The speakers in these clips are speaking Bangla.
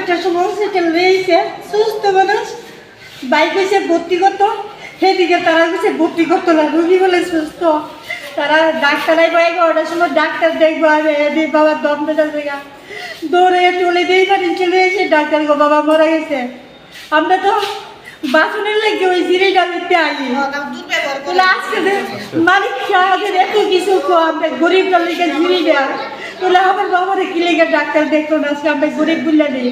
4টার সময় হসপিটাল রয়েছে সুস্থ মানুষ বাইক এসে ভর্তি করতো সেদিকে তারা এসে ভর্তি করতো না রুগী বলে সুস্থ তারা ডাক্তারাই পাই 11টার সময় ডাক্তার দেখবো আমি এদিক বাবার দম পেটার জায়গা দৌড়ে চলে দিয়ে পারি চলে এসে ডাক্তার গো বাবা মারা গেছে আমরা তো বাসনের লেগে ওই জিরিটা মিথ্যে আনি বলে আজকে মালিক সাহায্যের এত কিছু আমরা গরিবটার লেগে জিরি দেওয়া বলে আমার বাবারে কি লেগে ডাক্তার দেখতো না আজকে আমরা গরিব বললে নেই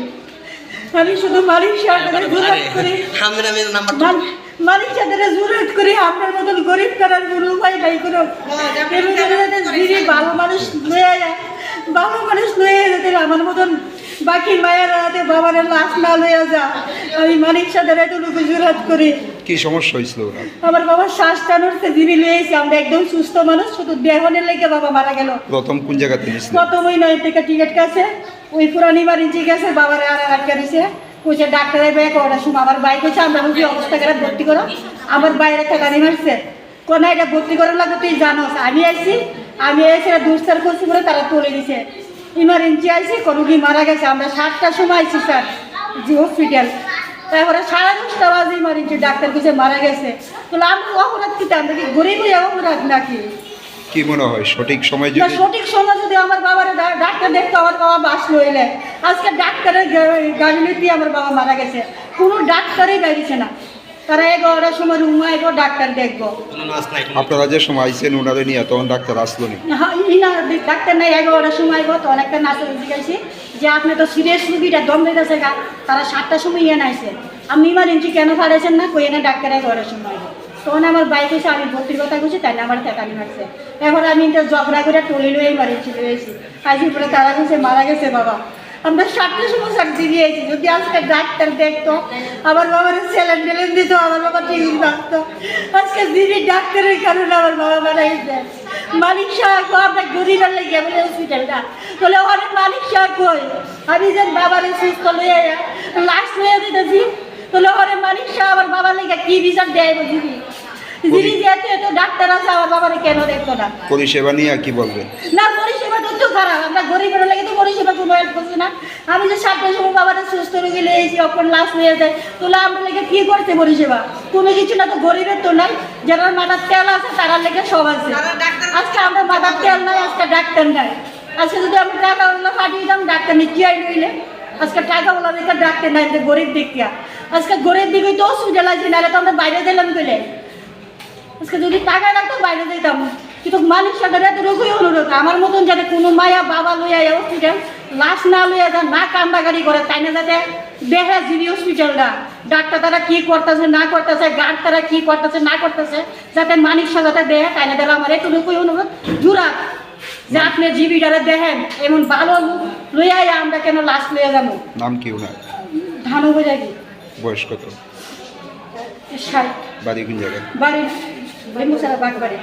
আমি শুধু মালিক সাহায্যের জোরাত করি মালিক সাহায্যের জোরাত করি আপনার মতন গরিব করার কোনো উপায় নাই কোনো জিরি ভালো মানুষ লয়ে যায় ভালো মানুষ লয়ে যেতে আমার মতন বাকি মায়ের হাতে বাবার লাশ না লইয়া যা আমি মানিক সাথে এতটুকু জোরাত করি কি সমস্যা হয়েছিল ওরা আমার বাবার শ্বাস টানোরতে জিবি লইয়েছি আমরা একদম সুস্থ মানুষ শুধু দেহনের লেগে বাবা মারা গেল প্রথম কোন জায়গাতে নিয়েছিল প্রথমই নয় থেকে টিকিট কাছে ওই পুরানি বাড়ি গেছে বাবার আর আটকা দিছে কইছে ডাক্তারের ব্যাগ ওরা সময় আমার বাইক হচ্ছে আমরা রুগী অবস্থা করে ভর্তি করো আমার বাইরে টাকানি মারছে কোন এটা ভর্তি করার লাগে তুই জানোস আমি এসে দুস্তার করছি বলে তারা তুলে দিছে ইমার্জেন্সি আইসি রুগী মারা গেছে আমরা 7টার সময় আইছি স্যার জি হসপিটাল তারপরে 10:30 বাজে ইমার্জেন্সি ডাক্তার কাছে মারা গেছে তাহলে আমরা অপরাধ কি আমরা কি গরিব অপরাধ নাকি কি মনে হয় সঠিক সময় যদি সঠিক সময় যদি আমার বাবার ডাক্তার দেখতো আমার বাবা বাঁচলো এলে আজকে ডাক্তারের গাড়ি দিয়ে আমার বাবা মারা গেছে কোনো ডাক্তারই বেরিয়েছে না তারা 11টার সময় রুম আইব ডাক্তার দেখবো আপনারা যে সময় আইসেন ওনারে নিয়ে তখন ডাক্তার আসলো নি ডাক্তার নাই 11টার সময় আইব তখন একটা নার্সের জিজ্ঞাসি যে আপনি তো সিরিয়াস রুগীটা দম দিতেছে গা তারা 7টার সময় ইয়ে নাইছে আপনি ইমার্জেন্সি কেন পাঠাইছেন না কই না ডাক্তার 11টার সময় আইব তখন আমার বাইক এসে আমি ভর্তির কথা বলছি তাই না আমার টাকা মারছে এখন আমি তো ঝগড়া করে টলি লয়ে ইমার্জেন্সি লয়েছি আইসি পরে তারা কাছে মারা গেছে বাবা আমরা 7টার সময় সার্জি দিয়েছি যদি আজকে ডাক্তার দেখতো আমার বাবার স্যালাইন টেলেন দিত আমার বাবা টিভি বাঁচতো আজকে দিদি ডাক্তারের কারণে আমার বাবা মারা গেছে মালিক সাহেব আমরা গরিবের লেগে বলে হসপিটালটা বলে অনেক মালিক সাহেব কই আমি যে বাবার সুস্থ লয়ে লাশ লয়ে দিতেছি তাহলে অনেক মালিক সাহেব আমার বাবার লেগে কি বিচার দেয় দিদি যিনি যেহেতু এত ডাক্তার আছে আমার বাবারে কেন দেখতো না পরিষেবা নিয়ে কি বলবেন না পরিষেবা তো খারাপ আমরা গরিবের লাগে তো পরিষেবা কোনো হেল্প করছি না আমি যে 7টার সময় বাবারে সুস্থ রোগী লিয়েছি অপর লাশ নিয়ে যায় তাহলে আমরা লেগে কি করতে পরিষেবা কোনো কিছু না তো গরিবের তো নাই যারা মাথার তেল আছে তারা লেগে সব আছে আজকে আমরা মাথার তেল নাই আজকে ডাক্তার নাই আজকে যদি আমরা টাকাগুলো পাঠিয়ে দিতাম ডাক্তার নিচ্ছি আই নইলে আজকে টাকাগুলো দেখে ডাক্তার নাই গরিব দেখিয়া আজকে গরিব দিকে তো অসুবিধা লাগছে নাহলে তো আমরা বাইরে দিলাম গেলে আজকে যদি টাকা রাখতো বাইরে যেতাম কিন্তু মালিক সাথে এত রোগই অনুরোধ আমার মতন যাতে কোনো মায়া বাবা লইয়া হসপিটাল লাশ না লইয়া যান না কান্দাগাড়ি করে তাই না যাতে দেখে জিবি হসপিটালটা ডাক্তার তারা কী করতেছে না করতেছে গার্ড তারা কী করতেছে না করতেছে যাতে মালিক সাথে দেখে তাই না দিলে আমার একটু রোগই অনুরোধ জুরা যে আপনি জিবিটারে দেখেন এমন ভালো লইয়া আমরা কেন লাশ লইয়া যাবো নাম কি ওনার ধানু বোঝা কি বয়স কত 60 বাড়ি কোন জায়গায় বাড়ি মুসারা বাগ বাড়ি